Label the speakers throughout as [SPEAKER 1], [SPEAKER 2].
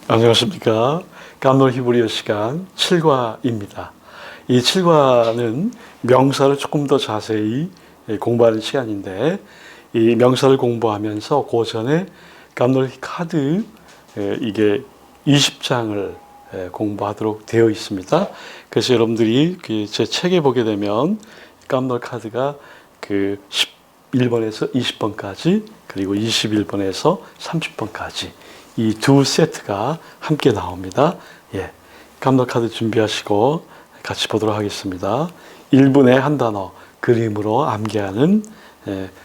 [SPEAKER 1] 안녕하십니까. 깜놀 히브리어 시간 7과입니다. 이 7과는 명사를 조금 더 자세히 공부하는 시간인데, 이 명사를 공부하면서 그 전에 깜놀 카드 이게 20장을 공부하도록 되어 있습니다. 그래서 여러분들이 제 책에 보게 되면 깜놀 카드가 그 11번에서 20번까지 그리고 21번에서 30번까지 이 두 세트가 함께 나옵니다. 예, 깜놀 카드 준비하시고 같이 보도록 하겠습니다. 1분에 한 단어 그림으로 암기하는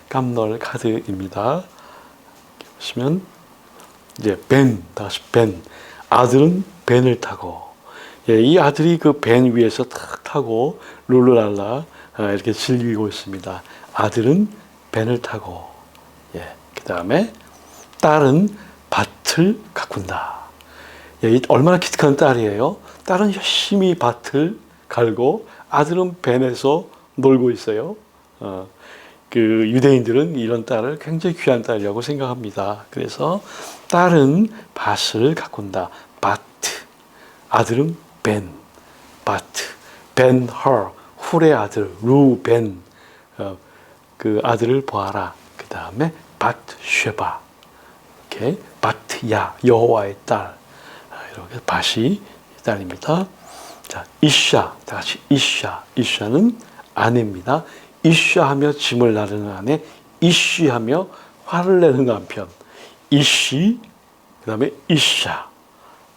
[SPEAKER 1] 깜놀 카드입니다. 보시면 이제 벤, 다시 벤. 아들은 벤을 타고, 예, 이 아들이 그 벤 위에서 탁 타고 룰루랄라 이렇게 즐기고 있습니다. 아들은 벤을 타고, 예, 그 다음에 딸은 밭을 가꾼다. 예, 얼마나 기특한 딸이에요. 딸은 열심히 밭을 갈고 아들은 벤에서 놀고 있어요. 그 유대인들은 이런 딸을 굉장히 귀한 딸이라고 생각합니다. 그래서 딸은 밭을 가꾼다. 밭. 아들은 벤. 밭. 벤 헐. 훌의 아들 루벤. 그 아들을 보아라. 그 다음에 밭 쉐바. 이렇게 밭야 여호와의 딸. 이렇게 밭이 딸입니다. 자, 이샤. 다 같이 이샤. 이샤는 아내입니다. 이쉬하며 짐을 나르는 아내, 이쉬하며 화를 내는 남편, 이쉬, 그 다음에 이샤.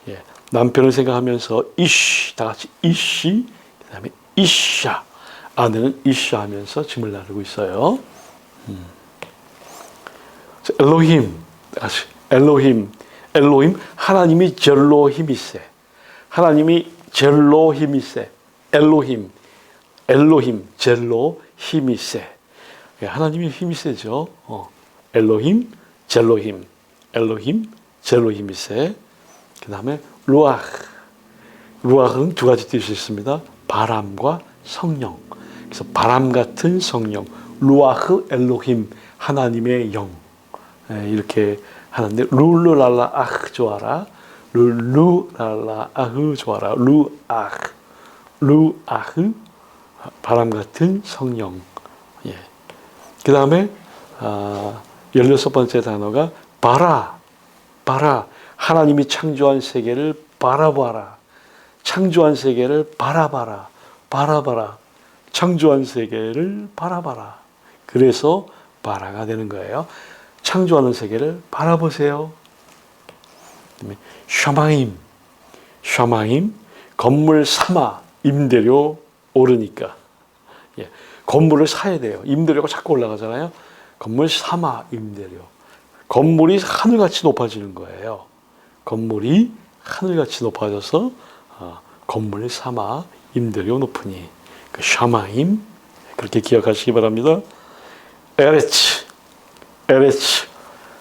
[SPEAKER 1] 예, 남편을 생각하면서 이쉬, 다 같이 이쉬, 그 다음에 이샤. 아내는 이쉬하면서 짐을 나르고 있어요. 엘로힘, 다시 엘로힘, 엘로힘, 하나님이 젤로힘이세. 하나님이 젤로힘이세. 엘로힘, 엘로힘, 젤로, 힘이 세. 하나님이 힘이 세죠. 엘로힘, 젤로힘. 엘로힘, 젤로힘이 세. 그 다음에 루아흐. 루아흐는 두 가지 뜻이 있습니다. 바람과 성령. 그래서 바람 같은 성령. 루아흐 엘로힘, 하나님의 영. 이렇게 하는데 룰루랄라 아흐 좋아라. 룰루랄라 아흐 좋아라. 루아흐. 루아흐. 바람 같은 성령. 예. 그 다음에 16번째 단어가 바라. 바라. 하나님이 창조한 세계를 바라봐라. 창조한 세계를 바라봐라. 바라봐라. 창조한 세계를 바라봐라. 그래서 바라가 되는 거예요. 창조하는 세계를 바라보세요. 샤마임. 샤마임. 건물 삼아 임대료 오르니까. 예, 건물을 사야 돼요. 임대료가 자꾸 올라가잖아요. 건물 삼아 임대료. 건물이 하늘같이 높아지는 거예요. 건물이 하늘같이 높아져서 건물 삼아 임대료 높으니. 그 샤마임. 그렇게 기억하시기 바랍니다. 에레츠. 에레츠.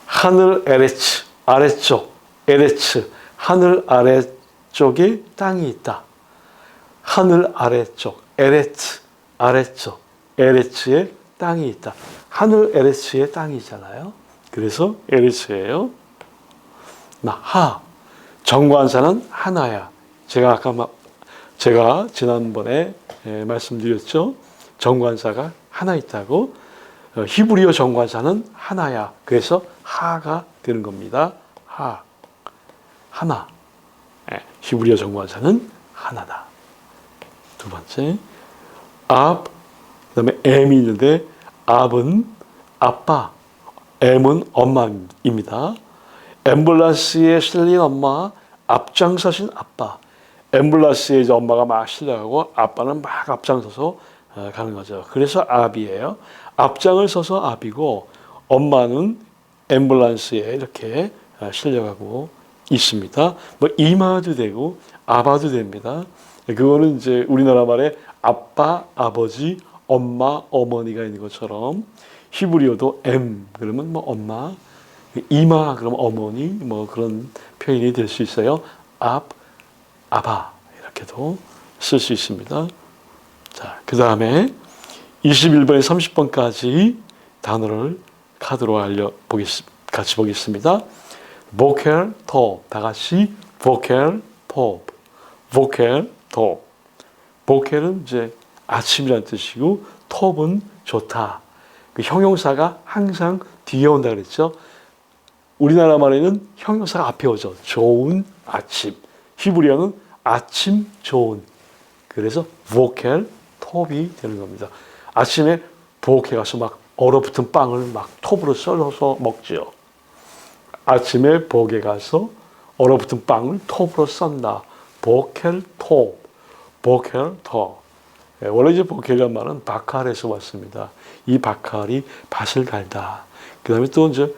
[SPEAKER 1] 하늘 에레츠. 아래쪽. 에레츠. 하늘 아래쪽에 땅이 있다. 하늘 아래쪽, 에레츠, 아래쪽, 에레츠에 땅이 있다. 하늘 에레츠에 땅이 있잖아요. 그래서 에레츠예요. 하, 정관사는 하나야. 제가 지난번에 말씀드렸죠. 정관사가 하나 있다고. 히브리어 정관사는 하나야. 그래서 하가 되는 겁니다. 하, 하나. 히브리어 정관사는 하나다. 두 번째, 압, 그 다음에 엠이 있는데, 압은 아빠, 엠은 엄마입니다. 앰뷸런스에 실린 엄마, 앞장서신 아빠. 앰뷸런스에 이제 엄마가 막 실려가고, 아빠는 막 앞장서서 가는 거죠. 그래서 압이에요. 앞장을 서서 압이고, 엄마는 앰뷸런스에 이렇게 실려가고 있습니다. 뭐 이마도 되고, 아바도 됩니다. 그거는 이제 우리나라 말에 아빠, 아버지, 엄마, 어머니가 있는 것처럼 히브리어도 엠 그러면 뭐 엄마, 이마 그러면 어머니 뭐 그런 표현이 될 수 있어요. 압, 아바 이렇게도 쓸 수 있습니다. 자, 그 다음에 21번에서 30번까지 단어를 카드로 같이 보겠습니다. 보켈, 토, 다 같이 vocal top, vocal top. vocal은 이제 아침이라는 뜻이고 top은 좋다. 그 형용사가 항상 뒤에 온다 그랬죠. 우리나라 말에는 형용사가 앞에 오죠. 좋은 아침. 히브리어는 아침 좋은. 그래서 vocal top이 되는 겁니다. 아침에 부엌에 가서 막 얼어붙은 빵을 막 톱으로 썰어서 먹죠. 아침에 부엌에 가서 얼어붙은 빵을 톱으로 썬다. vocal top, vocal top. 원래 이제 vocel이라는 말은 바칼에서 왔습니다. 이 바칼이 밭을 갈다. 그 다음에 또 이제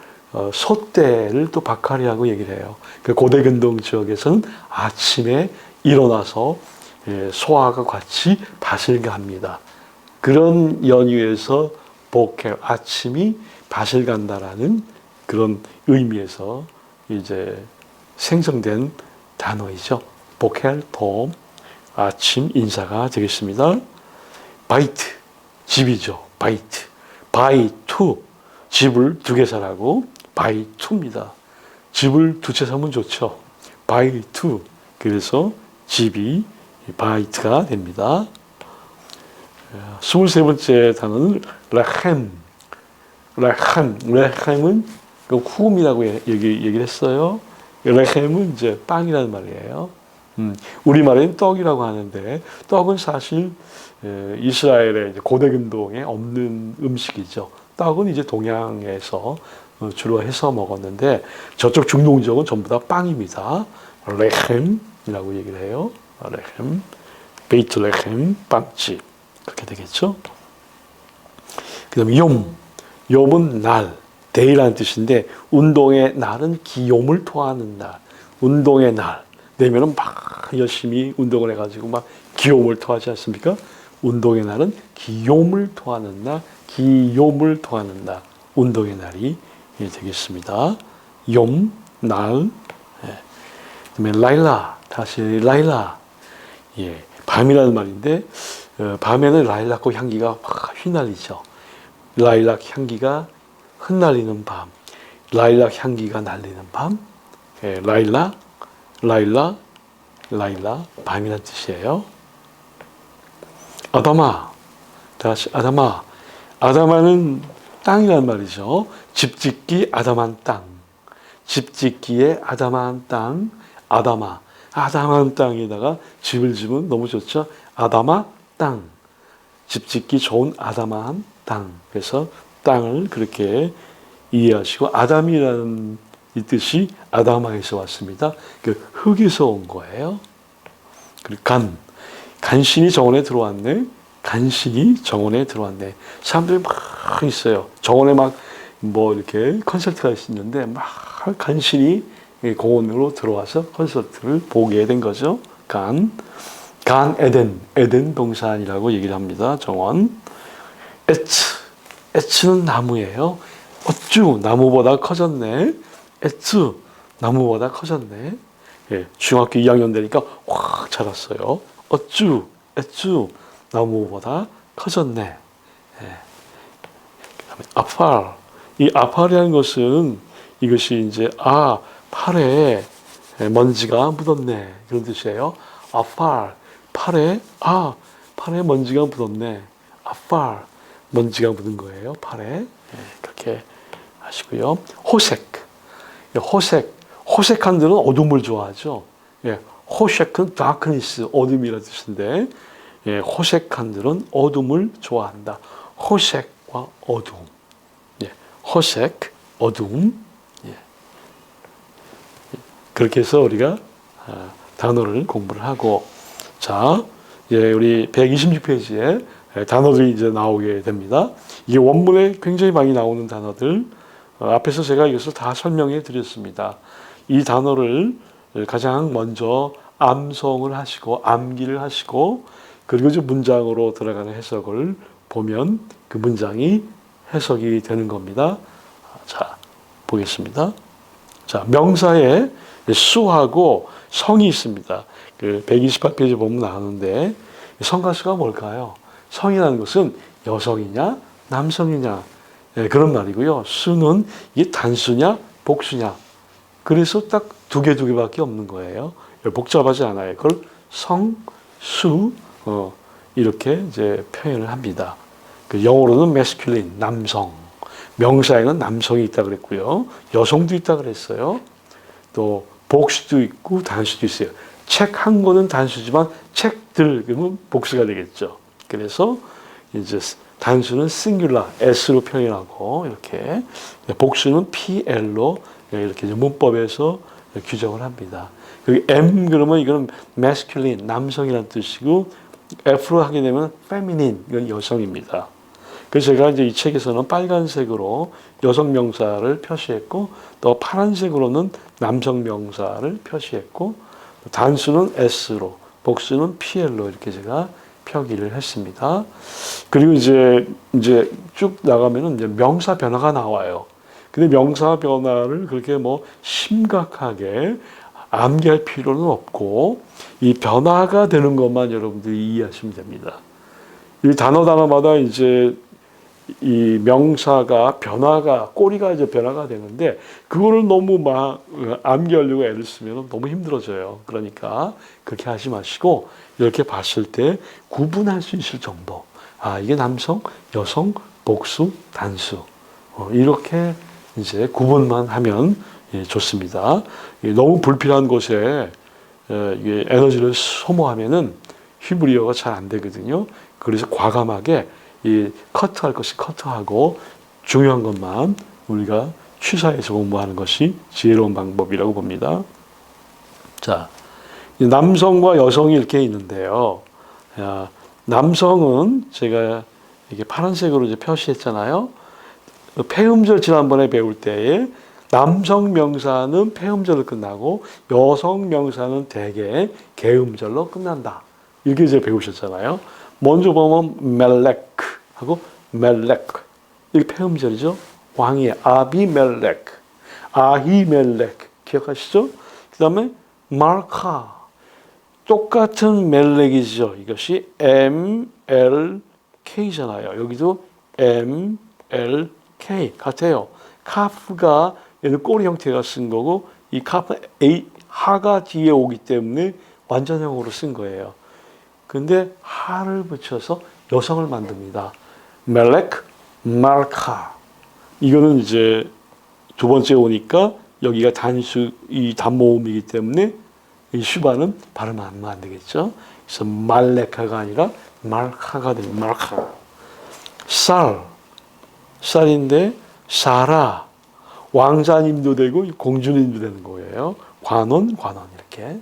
[SPEAKER 1] 소떼를 또 바칼이라고 얘기를 해요. 그 고대 근동 지역에서는 아침에 일어나서 소아가 같이 밭을 갑니다. 그런 연유에서 보켈 아침이 밭을 간다라는 그런 의미에서 이제 생성된 단어이죠. 보켈 톰 아침 인사가 되겠습니다. 바이트 집이죠. 바이트 바이 투 집을 두 개 사라고 바이 투입니다. 집을 두 채 사면 좋죠. 바이 투 그래서 집이 바이트가 됩니다. 23번째 단어는 레헴. 레헴은 그 후음이라고 얘기를 했어요. 레헴은 이제 빵이라는 말이에요. 우리말에는 떡이라고 하는데 떡은 사실 이스라엘의 고대 근동에 없는 음식이죠. 떡은 이제 동양에서 주로 해서 먹었는데 저쪽 중동 지역은 전부 다 빵입니다. 레헴이라고 얘기를 해요. 레헴, 베이트 레헴, 빵집. 그렇게 되겠죠. 그 다음에 욤은 날, 데이라는 뜻인데 운동의 날은 기욤을 토하는 날. 운동의 날 되면은 막 열심히 운동을 해가지고 막 기욤을 토하지 않습니까? 운동의 날은 기욤을 토하는 날, 기욤을 토하는 날. 운동의 날이 되겠습니다. 욤, 날. 그 다음에 라일라, 다시 라일라. 밤이라는 말인데 밤에는 라일락꽃 향기가 막 휘날리죠. 라일락 향기가 흩날리는 밤, 라일락 향기가 날리는 밤, 라일락, 밤이라는 뜻이에요. 아다마, 다시 아다마. 아다마는 땅이란 말이죠. 집짓기 아담한 땅, 집짓기에 아담한 땅, 아다마. 아담한 땅에다가 집을 지으면 너무 좋죠. 아다마 땅. 집 짓기 좋은 아담한 땅. 그래서 땅을 그렇게 이해하시고 아담이라는 이 뜻이 아다마에서 왔습니다. 그 흙에서 온 거예요. 그리고 간신히 정원에 들어왔네. 간신히 정원에 들어왔네. 사람들이 막 있어요. 정원에 막 뭐 이렇게 콘서트가 있는데 막 간신히 공원으로 들어와서 콘서트를 보게 된 거죠. 간 에덴 동산이라고 얘기를 합니다. 정원. 에츠는 나무예요. 어쭈 나무보다 커졌네. 에츠 나무보다 커졌네. 중학교 2학년 되니까 확 자랐어요. 어쭈 에쭈 나무보다 커졌네. 그다음에 아팔. 이 아팔이라는 것은 이것이 이제 팔에 먼지가 묻었네 그런 뜻이에요. 아팔 팔에 먼지가 묻었네. 아팔 먼지가 묻은 거예요. 팔에 그렇게 하시고요. 호색한들은 어둠을 좋아하죠. 호색은 darkness 어둠이라는 뜻인데 호색한들은 어둠을 좋아한다. 호색과 어둠. 호색 어둠. 그렇게 해서 우리가 단어를 공부를 하고 자 우리 126페이지에 단어들이 이제 나오게 됩니다. 이게 원문에 굉장히 많이 나오는 단어들 앞에서 제가 이것을 다 설명해 드렸습니다. 이 단어를 가장 먼저 암송을 하시고 암기를 하시고 그리고 이제 문장으로 들어가는 해석을 보면 그 문장이 해석이 되는 겁니다. 자 보겠습니다. 자 명사에 수하고 성이 있습니다. 그 128페이지 보면 나오는데 성과 수가 뭘까요? 성이라는 것은 여성이냐 남성이냐 그런 말이고요. 수는 이게 단수냐 복수냐. 그래서 딱 두 개밖에 없는 거예요. 복잡하지 않아요. 그걸 성, 수, 이렇게 이제 표현을 합니다. 그 영어로는 masculine, 남성. 명사에는 남성이 있다 그랬고요. 여성도 있다 그랬어요. 또 복수도 있고 단수도 있어요. 책 한 권은 단수지만 책들 그러면 복수가 되겠죠. 그래서 이제 단수는 singular, s로 표현하고 이렇게 복수는 pl로 이렇게 문법에서 규정을 합니다. 여기 M 그러면 이거는 masculine, 남성이라는 뜻이고 F로 하게 되면 feminine, 이건 여성입니다. 그래서 제가 이제 이 책에서는 빨간색으로 여성 명사를 표시했고 또 파란색으로는 남성 명사를 표시했고 단수는 S로, 복수는 PL로 이렇게 제가 표기를 했습니다. 그리고 이제 쭉 나가면은 이제 명사 변화가 나와요. 근데 명사 변화를 그렇게 뭐 심각하게 암기할 필요는 없고 이 변화가 되는 것만 여러분들이 이해하시면 됩니다. 이 단어마다 이제 이 명사가 변화가 꼬리가 이제 변화가 되는데 그거를 너무 막 암기하려고 애를 쓰면 너무 힘들어져요. 그러니까 그렇게 하지 마시고 이렇게 봤을 때 구분할 수 있을 정도. 아, 이게 남성, 여성, 복수, 단수. 이렇게 이제 구분만 하면 좋습니다. 너무 불필요한 곳에 에너지를 소모하면은 히브리어가 잘 안 되거든요. 그래서 과감하게 이 커트할 것이 커트하고 중요한 것만 우리가 취사해서 공부하는 것이 지혜로운 방법이라고 봅니다. 자, 남성과 여성이 이렇게 있는데요. 남성은 제가 이게 파란색으로 이제 표시했잖아요. 폐음절 지난번에 배울 때에 남성 명사는 폐음절로 끝나고 여성 명사는 대개 개음절로 끝난다. 이렇게 이제 배우셨잖아요. 먼저 보면 멜렉 하고 멜렉 이게 폐음절이죠. 왕의 아비멜렉, 아히멜렉 기억하시죠? 그 다음에 마카 똑같은 멜렉이죠. 이것이 MLK잖아요. 여기도 MLK 같아요. 카프가 얘는 꼬리 형태가 쓴 거고 이 카프 하가 뒤에 오기 때문에 완전형으로 쓴 거예요. 근데 하를 붙여서 여성을 만듭니다. 멜렉, 말카. 이거는 이제 두 번째 오니까 여기가 단수, 이 단모음이기 때문에 이 슈바는 발음하면 안 되겠죠. 그래서 말레카가 아니라 말카가 됩니다. 말카. 쌀인데 사라. 왕자님도 되고 공주님도 되는 거예요. 관원 이렇게.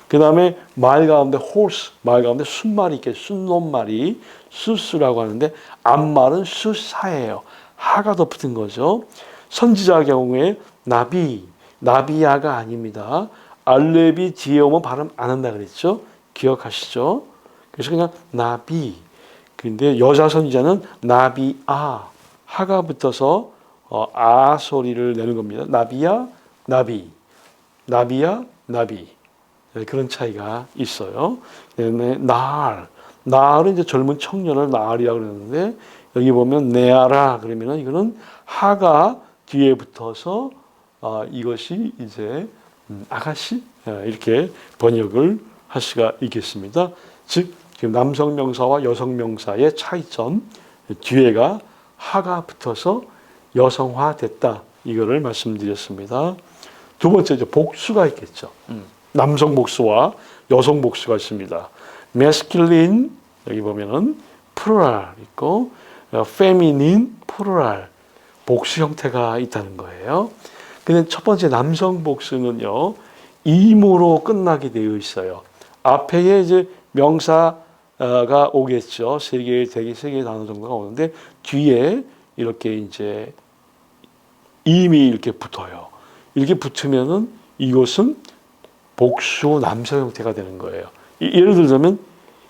[SPEAKER 1] 그 다음에 말 가운데 horse, 말 가운데 순말이 있게 순놈말이 수스라고 하는데 앞말은 수사예요. 하가 더 붙은 거죠. 선지자 경우에 나비야가 아닙니다. 알렙이 뒤에 오면 발음 안 한다 그랬죠. 기억하시죠? 그래서 그냥 나비. 근데 여자 선지자는 나비아, 하가 붙어서 아 소리를 내는 겁니다. 나비야, 나비. 나비야, 나비. 그런 차이가 있어요. 그다음에 나알은 이제 젊은 청년을 나알이라고 그러는데 여기 보면 네아라 그러면은 이거는 하가 뒤에 붙어서 이것이 이제 아가씨 이렇게 번역을 할 수가 있겠습니다. 즉 지금 남성 명사와 여성 명사의 차이점 뒤에가 하가 붙어서 여성화됐다 이거를 말씀드렸습니다. 두 번째 이제 복수가 있겠죠. 남성 복수와 여성 복수가 있습니다. masculine 여기 보면은 plural 있고 feminine plural 복수 형태가 있다는 거예요. 근데 첫 번째 남성 복수는요 임으로 끝나게 되어 있어요. 앞에 이제 명사가 오겠죠. 세 개의 단어 정도가 오는데 뒤에 이렇게 이제 임이 이렇게 붙어요. 이렇게 붙으면은 이것은 복수 남성 형태가 되는 거예요. 예를 들자면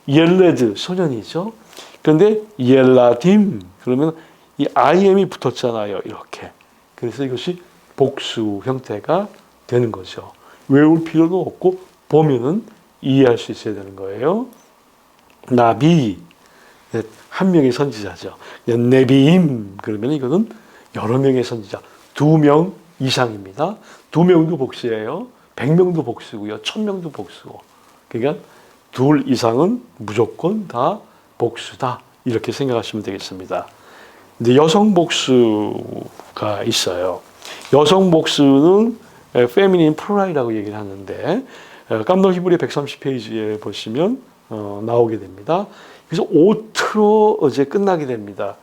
[SPEAKER 1] 옐레드 소년이죠. 그런데 옐라딤 그러면 이 IM이 붙었잖아요. 이렇게. 그래서 이것이 복수 형태가 되는 거죠. 외울 필요도 없고 보면은 이해할 수 있어야 되는 거예요. 나비 한 명의 선지자죠. 네비임 그러면 이거는 여러 명의 선지자 2명 이상입니다. 2명도 복수예요. 100명도 복수고요. 1000명도 복수고. 그러니까 둘 이상은 무조건 다 복수다. 이렇게 생각하시면 되겠습니다. 근데 여성 복수가 있어요. 여성 복수는 feminine plural이라고 얘기를 하는데 깜놀 히브리 130페이지에 보시면 나오게 됩니다. 그래서 오트로 어제 끝나게 됩니다.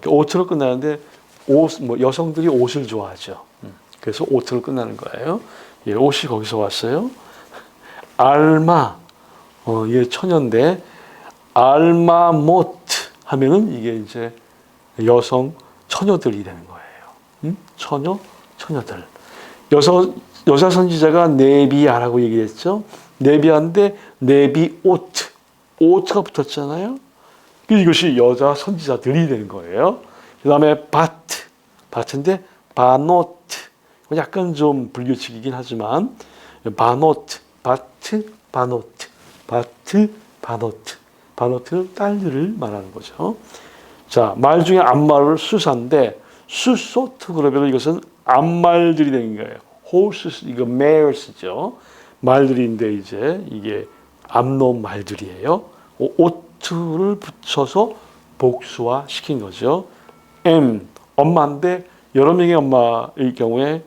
[SPEAKER 1] 오트로 끝나는데 여성들이 옷을 좋아하죠. 그래서 오트로 끝나는 거예요. 예, 옷이 거기서 왔어요. 알마, 이게 처녀인데 알마 모트 하면은 이게 이제 여성 처녀들이 되는 거예요. 처녀들. 여자 선지자가 네비야라고 얘기했죠. 네비야인데 오트가 붙었잖아요. 이것이 여자 선지자들이 되는 거예요. 그 다음에 바트인데 바노트. 약간 좀 불규칙이긴 하지만 바노트, 바노트는 딸들을 말하는 거죠. 자, 말 중에 암말을 수사인데 수소트 그러면 이것은 암말들이 되는 거예요. horses, 이거 mares죠. 말들인데 이제 이게 암놈 말들이에요. 오트를 붙여서 복수화 시킨 거죠. 엄마인데 여러 명의 엄마일 경우에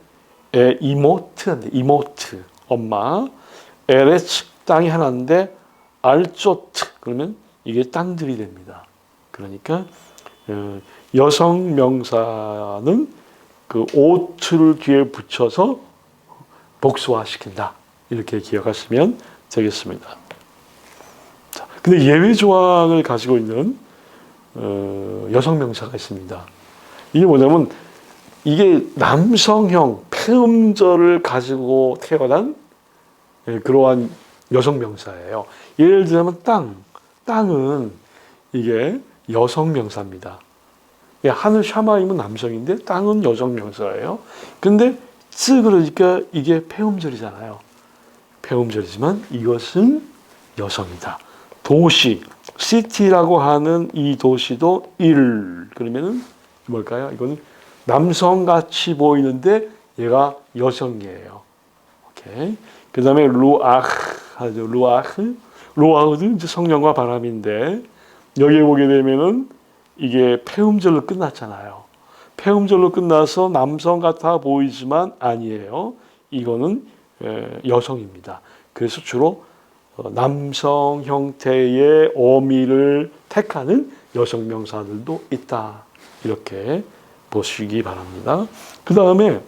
[SPEAKER 1] 이모트, 엄마. 에레츠, 땅이 하나인데 알조트, 그러면 이게 땅들이 됩니다. 그러니까 여성 명사는 그 오트를 뒤에 붙여서 복수화시킨다. 이렇게 기억하시면 되겠습니다. 자, 근데 예외 조항을 가지고 있는 여성 명사가 있습니다. 이게 뭐냐면 이게 남성형 폐음절을 가지고 태어난 그러한 여성 명사예요. 예를 들면 땅은 이게 여성 명사입니다. 하늘 샤마임은 남성인데 땅은 여성 명사예요. 근데 그러니까 이게 폐음절이잖아요. 폐음절이지만 이것은 여성이다. 도시, 시티라고 하는 이 도시도 그러면은 뭘까요? 이거는 남성같이 보이는데 얘가 여성이에요. 오케이. 그 다음에 루아흐, 루아흐도 이제 성령과 바람인데 여기에 보게 되면은 이게 폐음절로 끝났잖아요. 폐음절로 끝나서 남성 같아 보이지만 아니에요. 이거는 여성입니다. 그래서 주로 남성 형태의 어미를 택하는 여성 명사들도 있다. 이렇게 보시기 바랍니다. 그 다음에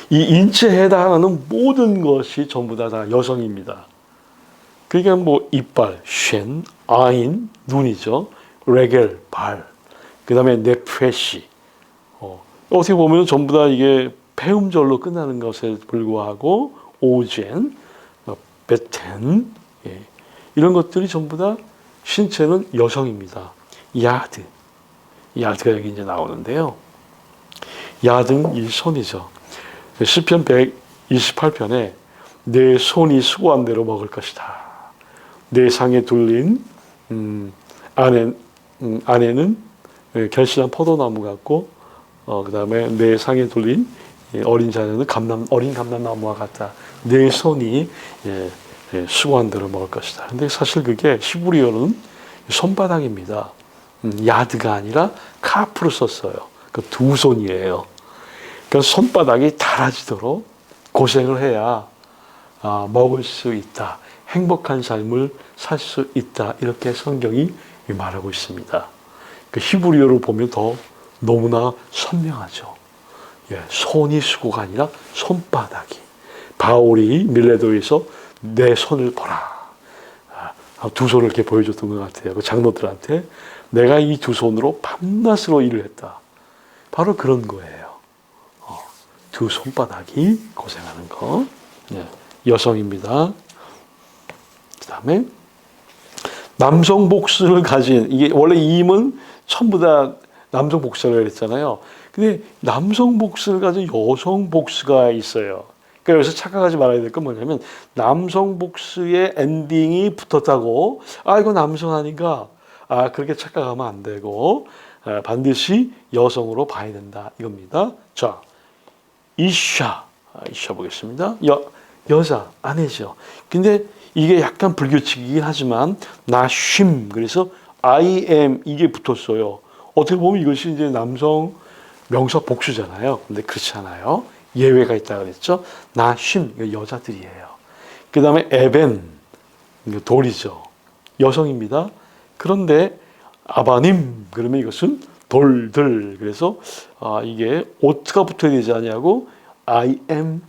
[SPEAKER 1] 이 인체에 해당하는 모든 것이 전부 다 여성입니다. 그러니까 뭐 이빨, 쉔, 아인, 눈이죠. 레겔, 발. 그 다음에 네프레시. 어떻게 보면 전부 다 이게 폐음절로 끝나는 것에 불구하고 오젠, 베텐, 이런 것들이 전부 다 신체는 여성입니다. 야드가 여기 이제 나오는데요. 야드는 이 손이죠. 시편 128편에 내 손이 수고한 대로 먹을 것이다. 내 상에 둘린 아내는 결실한 포도나무 같고 그 다음에 내 상에 둘린 어린 자녀는 어린 감람나무와 같다. 내 손이 수고한 대로 먹을 것이다. 근데 사실 그게 히브리어는 손바닥입니다. 야드가 아니라 카프로 썼어요. 그 두 손이에요. 그러니까 손바닥이 닳아지도록 고생을 해야 먹을 수 있다. 행복한 삶을 살 수 있다. 이렇게 성경이 말하고 있습니다. 그 히브리어로 보면 더 너무나 선명하죠. 손이 수고가 아니라 손바닥이. 바울이 밀레도에서 내 손을 보라. 두 손을 이렇게 보여줬던 것 같아요. 그 장로들한테 내가 이 두 손으로 밤낮으로 일을 했다. 바로 그런 거예요. 두 손바닥이 고생하는 거. 여성입니다. 그 다음에 남성 복수를 가진, 이게 원래 임은 전부 다 남성 복수를 했잖아요. 근데 남성 복수를 가진 여성 복수가 있어요. 그러니까 여기서 착각하지 말아야 될 건 뭐냐면 남성 복수의 엔딩이 붙었다고 이거 남성 아닌가? 그렇게 착각하면 안 되고 반드시 여성으로 봐야 된다 이겁니다. 자, 이샤, 이샤 보겠습니다. 여자, 아내죠. 근데 이게 약간 불규칙이긴 하지만 나쉼, 그래서 I am 이게 붙었어요. 어떻게 보면 이것이 이제 남성 명사 복수잖아요. 근데 그렇지 않아요. 예외가 있다 그랬죠. 나쉼, 여자들이에요. 그 다음에 에벤, 돌이죠. 여성입니다. 그런데 아바님, 그러면 이것은 돌들. 그래서 이게 오트가 붙어야 되지 않냐고 I am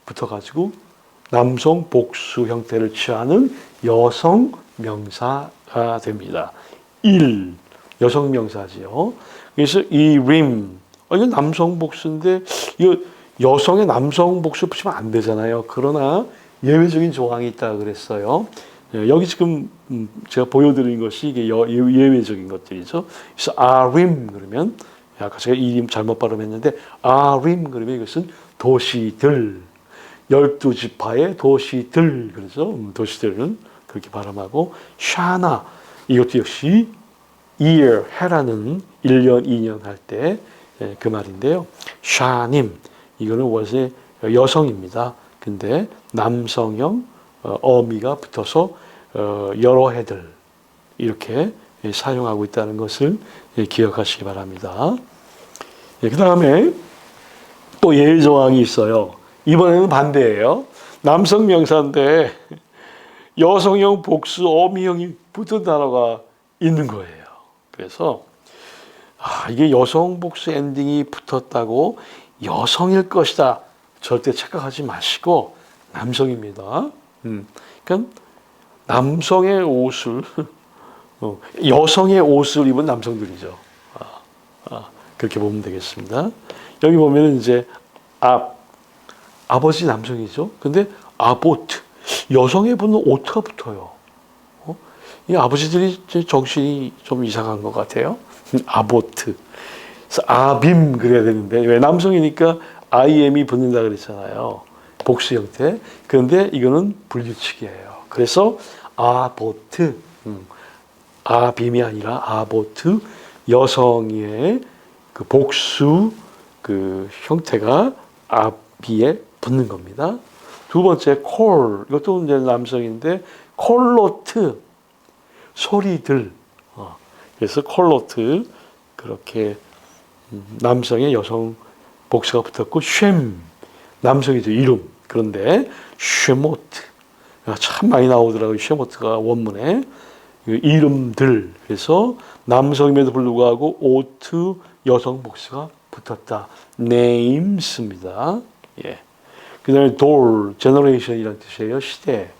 [SPEAKER 1] 붙어가지고 남성 복수 형태를 취하는 여성 명사가 됩니다. 일, 여성 명사지요. 그래서 이 림, 이거 남성 복수인데 이거 여성의 남성 복수 붙이면 안 되잖아요. 그러나 예외적인 조항이 있다 그랬어요. 여기 지금 제가 보여드린 것이 이게 예외적인 것들이죠. 그래서 아림 그러면 아까 제가 이름 잘못 발음했는데 아림 그러면 이것은 도시들, 12지파의 도시들 그래서 도시들은 그렇게 발음하고 샤나 이것도 역시 year 해라는 1년 2년 할 때 그 말인데요. 샤님 이거는 원래 여성입니다. 근데 남성형 어미가 붙어서 여러 해들 이렇게 사용하고 있다는 것을 기억하시기 바랍니다. 그 다음에 또 예외 조항이 있어요. 이번에는 반대예요. 남성 명사인데 여성형 복수 어미형이 붙은 단어가 있는 거예요. 그래서 이게 여성 복수 엔딩이 붙었다고 여성일 것이다. 절대 착각하지 마시고 남성입니다. 그러니까 남성의 옷을 여성의 옷을 입은 남성들이죠. 그렇게 보면 되겠습니다. 여기 보면 이제 아버지 남성이죠. 근데 아보트 여성에 붙는 오트가 붙어요. 이 아버지들이 정신이 좀 이상한 것 같아요. 아보트. 그래서 아빔 그래야 되는데 왜 남성이니까 IM이 붙는다 그랬잖아요. 복수 형태. 그런데 이거는 불규칙이에요. 그래서 아보트, 아빔이 아니라 아보트 여성의 그 복수 그 형태가 아비에 붙는 겁니다. 두 번째 콜 이것도 이제 남성인데 콜로트 소리들. 그래서 콜로트 그렇게 남성의 여성 복수가 붙었고 쉔 남성이죠 이름. 그런데 쉐모트 참 많이 나오더라고요. 쉐모트가 원문에 이름들. 그래서 남성임에도 불구하고 오트 여성 복수가 붙었다. names입니다. 예. 그다음에 돌 제너레이션이라는 뜻이에요. 시대.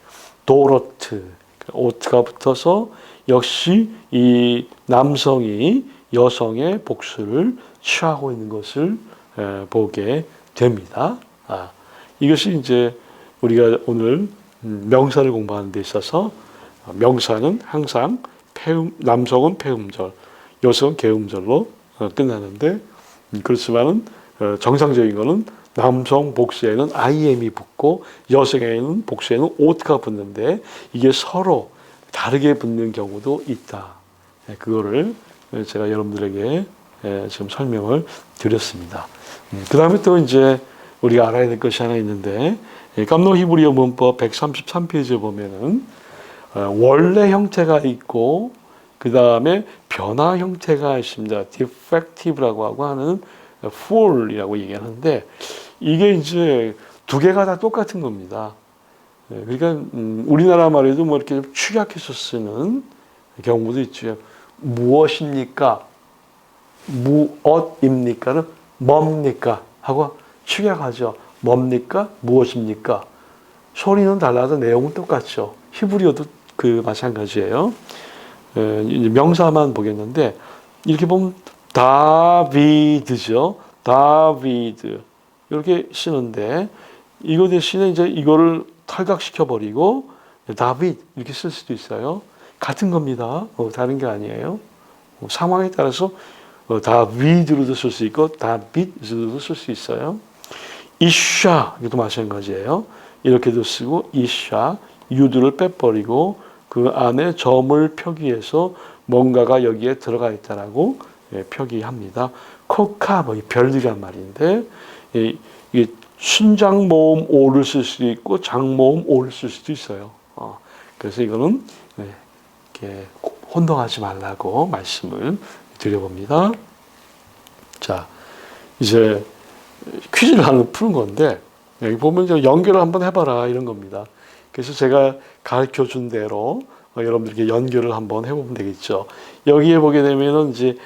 [SPEAKER 1] 도로트 오트가 붙어서 역시 이 남성이 여성의 복수를 취하고 있는 것을 보게 됩니다. 이것이 이제 우리가 오늘 명사를 공부하는 데 있어서 명사는 항상 남성은 폐음절, 여성은 계음절로 끝나는데 그렇지만은 정상적인 거는 남성 복수에는 IM이 붙고 여성에는 복수에는 OT가 붙는데 이게 서로 다르게 붙는 경우도 있다. 그거를 제가 여러분들에게 지금 설명을 드렸습니다. 그 다음에 또 이제 우리가 알아야 될 것이 하나 있는데 깜노 히브리어 문법 133페이지에 보면은 원래 형태가 있고 그 다음에 변화 형태가 있습니다. defective라고 하고 하는 full이라고 얘기하는데 이게 이제 두 개가 다 똑같은 겁니다. 그러니까 우리나라 말에도 뭐 이렇게 축약해서 쓰는 경우도 있죠. 무엇입니까? 무엇입니까는 뭡니까? 하고 축약하죠. 뭡니까? 무엇입니까? 소리는 달라도 내용은 똑같죠. 히브리어도 그 마찬가지예요. 명사만 보겠는데 이렇게 보면 다비드죠. 다비드 이렇게 쓰는데 이거 대신에 이제 이거를 탈각시켜 버리고 다비드 이렇게 쓸 수도 있어요. 같은 겁니다. 다른 게 아니에요. 상황에 따라서 다비드로도 쓸 수 있고 다비드로도 쓸 수 있어요. 이샤 이것도 마찬가지예요. 이렇게도 쓰고 이샤 유드를 빼버리고 그 안에 점을 펴기 위해서 뭔가가 여기에 들어가 있다라고 표기합니다. 코카 뭐 별이란 말인데 이게 순장 모음 오를 쓸 수도 있고 장모음 오를 쓸 수도 있어요. 그래서 이거는 이렇게 혼동하지 말라고 말씀을 드려봅니다. 자, 이제 퀴즈를 하나 푸는 건데 여기 보면 이제 연결을 한번 해봐라 이런 겁니다. 그래서 제가 가르쳐 준 대로 여러분들께 연결을 한번 해보면 되겠죠. 여기에 보게 되면은 이제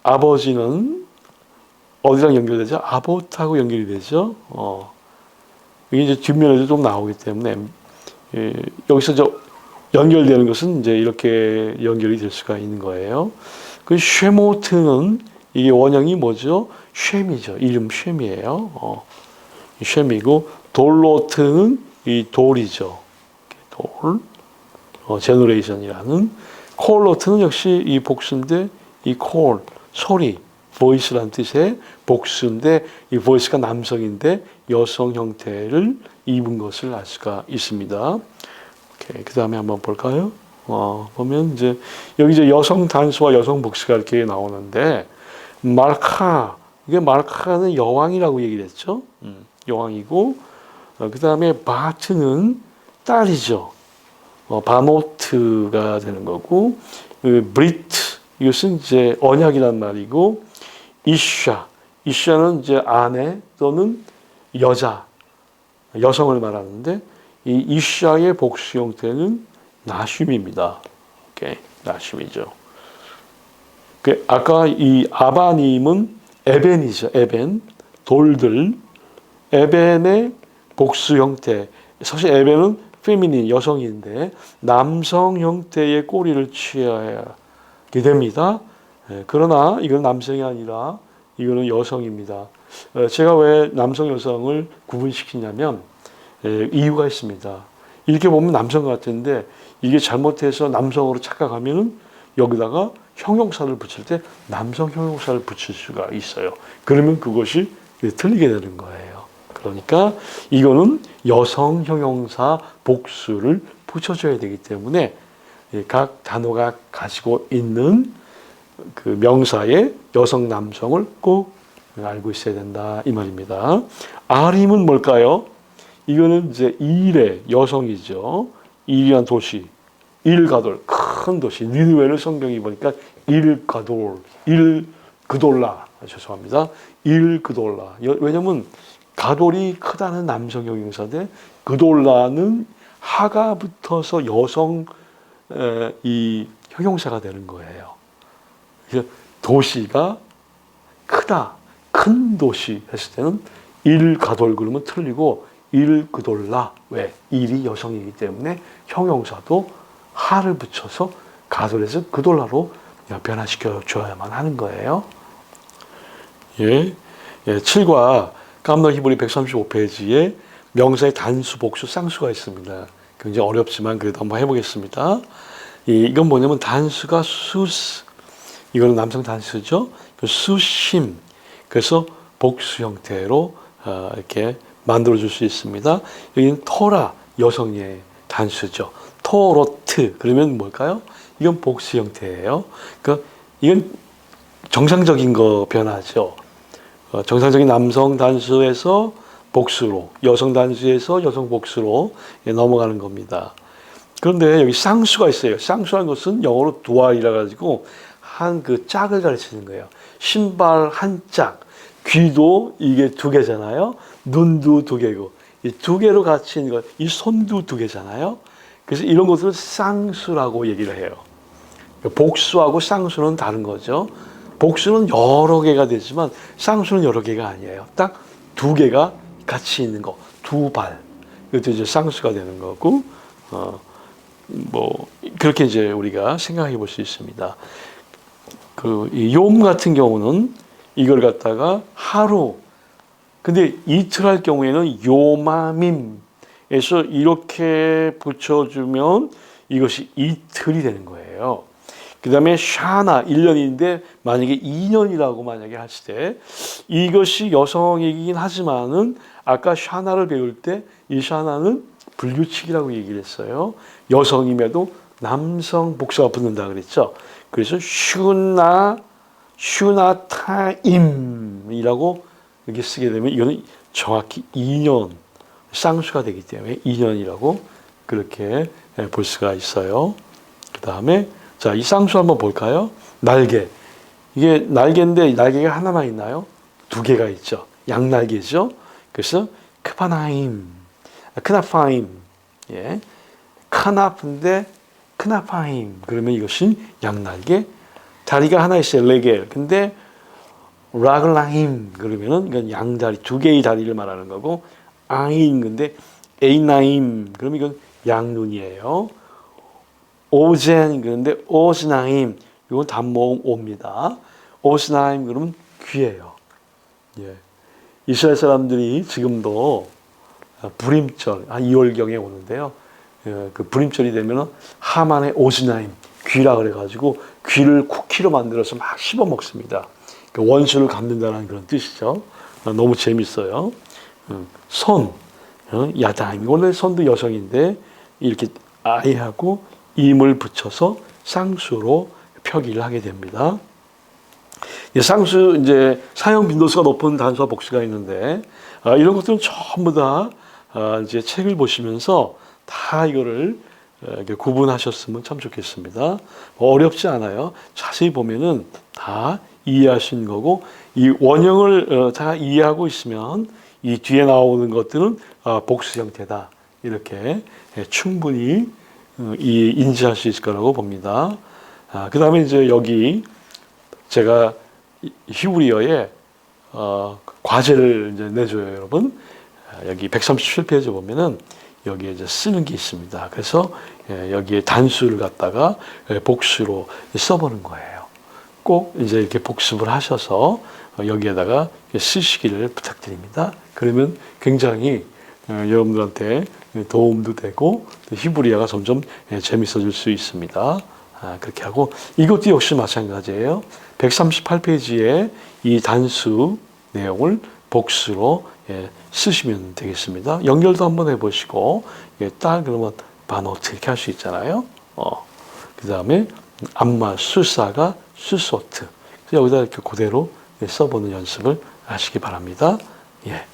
[SPEAKER 1] 아버지는 어디랑 연결되죠? 아봇하고 연결이 되죠. 이게 이제 뒷면에도 좀 나오기 때문에 여기서 연결되는 것은 이제 이렇게 연결이 될 수가 있는 거예요. 그 쉐모트는 이게 원형이 뭐죠? 쉐미죠. 이름 쉐미예요. 쉐미고 돌로트는 이 돌이죠. 돌. 제너레이션이라는 콜로트는 역시 이 복수인데 이 콜 소리 보이스란 뜻의 복수인데 이 보이스가 남성인데 여성 형태를 입은 것을 알 수가 있습니다. 그 다음에 한번 볼까요? 보면 이제 여기 이제 여성 단수와 여성 복수가 이렇게 나오는데 말카 이게 말카는 여왕이라고 얘기를 했죠. 여왕이고 그 다음에 바트는 딸이죠. 바노트가 되는 거고 브리트 이것은 이제 언약이란 말이고 이샤는 이제 아내 또는 여성을 말하는데 이 이샤의 복수 형태는 나심입니다. 나심이죠. 아까 이 아바님은 에벤이죠. 에벤 돌들 에벤의 복수 형태 사실 에벤은 페미닌 여성인데 남성 형태의 꼬리를 취하게 됩니다. 그러나 이건 남성이 아니라 이거는 여성입니다. 제가 왜 남성 여성을 구분시키냐면 이유가 있습니다. 이렇게 보면 남성 같은데 이게 잘못해서 남성으로 착각하면은 여기다가 형용사를 붙일 때 남성 형용사를 붙일 수가 있어요. 그러면 그것이 틀리게 되는 거예요. 그러니까 이거는 여성 형용사 복수를 붙여줘야 되기 때문에 각 단어가 가지고 있는 그 명사의 여성 남성을 꼭 알고 있어야 된다 이 말입니다. 아림은 뭘까요? 이거는 이제 일의 여성이죠. 일이란 도시, 일가돌 큰 도시. 니느웨를 성경이 보니까 일그돌라 죄송합니다. 일그돌라. 왜냐면 가돌이 크다는 남성 형용사인데 그돌라는 하가 붙어서 여성 이 형용사가 되는 거예요. 도시가 크다, 큰 도시 했을 때는 일가돌 그러면 틀리고 일그돌라 왜? 일이 여성이기 때문에 형용사도 하를 붙여서 가돌에서 그돌라로 변화시켜 줘야만 하는 거예요. 7과 깜너 히브리 135페이지에 명사의 단수, 복수, 쌍수가 있습니다. 굉장히 어렵지만 그래도 한번 해보겠습니다. 이건 뭐냐면 단수가 수스, 이거는 남성 단수죠. 수심, 그래서 복수 형태로 이렇게 만들어줄 수 있습니다. 여기는 토라, 여성의 단수죠. 토로트, 그러면 뭘까요? 이건 복수 형태예요. 그러니까 이건 정상적인 거 변화죠. 정상적인 남성 단수에서 복수로, 여성 단수에서 여성 복수로 넘어가는 겁니다. 그런데 여기 쌍수가 있어요. 쌍수라는 것은 영어로 두알이라 가지고 한 그 짝을 가르치는 거예요. 신발 한 짝, 귀도 이게 2개잖아요. 눈도 2개고, 이 2개로 같이 있는 거, 이 손도 2개잖아요. 그래서 이런 것을 쌍수라고 얘기를 해요. 복수하고 쌍수는 다른 거죠. 복수는 여러 개가 되지만 쌍수는 여러 개가 아니에요. 딱 2개가 같이 있는 거, 2발. 이것도 이제 쌍수가 되는 거고, 그렇게 이제 우리가 생각해 볼 수 있습니다. 욤 같은 경우는 이걸 갖다가 하루, 근데 이틀 할 경우에는 요마밈에서 이렇게 붙여주면 이것이 이틀이 되는 거예요. 그 다음에 샤나 1년인데 만약에 2년이라고 만약에 했을 때 이것이 여성이긴 하지만은 아까 샤나를 배울 때 이 샤나는 불규칙이라고 얘기를 했어요. 여성임에도 남성 복수가 붙는다 그랬죠. 그래서 슈나 슈나타임이라고 이렇게 쓰게 되면 이거는 정확히 2년 쌍수가 되기 때문에 2년이라고 그렇게 볼 수가 있어요. 그 다음에 자, 이 쌍수 한번 볼까요? 날개. 이게 날개인데 날개가 하나만 있나요? 두 개가 있죠. 양날개죠. 그래서 크파나임, 크나파임, 예, 카나프인데 크나파임. 그러면 이것은 양날개. 다리가 하나 있어요. 레겔. 근데 라글라임 그러면은 이건 양다리 두 개의 다리를 말하는 거고 아인 근데 에이나임 그러면 이건 양눈이에요. 오젠 그런데 오스나임 이건 다 모음 오입니다. 오스나임 그러면 귀예요. 예. 이스라엘 사람들이 지금도 불임절 한 2월경에 오는데요. 그 불임절이 되면은 하만의 오스나임 귀라 그래가지고 귀를 쿠키로 만들어서 막 씹어 먹습니다. 원수를 갚는다는 그런 뜻이죠. 너무 재밌어요. 손, 야다임. 원래 손도 여성인데 이렇게 아이하고 임을 붙여서 쌍수로 표기를 하게 됩니다. 쌍수 이제 사용 빈도수가 높은 단수와 복수가 있는데 이런 것들은 전부 다 이제 책을 보시면서 다 이거를 구분하셨으면 참 좋겠습니다. 어렵지 않아요. 자세히 보면은 다 이해할 수 있는 거고 이 원형을 다 이해하고 있으면 이 뒤에 나오는 것들은 복수 형태다 이렇게 충분히 인지할 수 있을 거라고 봅니다. 그 다음에 이제 여기 제가 히브리어에 과제를 이제 내줘요, 여러분. 여기 137페이지 보면은 여기에 이제 쓰는 게 있습니다. 그래서 여기에 단수를 갖다가 복수로 써보는 거예요. 꼭 이제 이렇게 복습을 하셔서 여기에다가 쓰시기를 부탁드립니다. 그러면 굉장히 여러분들한테 도움도 되고 히브리어가 점점 재밌어질 수 있습니다. 그렇게 하고 이것도 역시 마찬가지예요. 138페이지에 이 단수 내용을 복수로 쓰시면 되겠습니다. 연결도 한번 해보시고 딸 그러면 바노트 이렇게 할 수 있잖아요. 그 다음에 암마 수사가 수소트 여기다 이렇게 그대로 써보는 연습을 하시기 바랍니다. 예,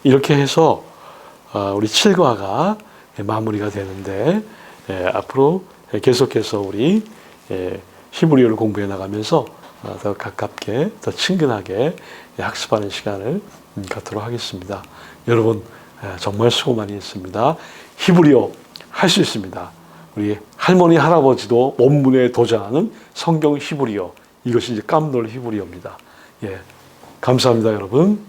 [SPEAKER 1] 이렇게 해서 우리 7과가 마무리가 되는데 앞으로 계속해서 우리 히브리어를 공부해 나가면서 더 가깝게 더 친근하게 학습하는 시간을 갖도록 하겠습니다. 여러분 정말 수고 많이 했습니다. 히브리어 할 수 있습니다. 우리 할머니 할아버지도 원문에 도전하는 성경 히브리어 이것이 이제 깜놀 히브리어입니다. 예, 감사합니다, 여러분.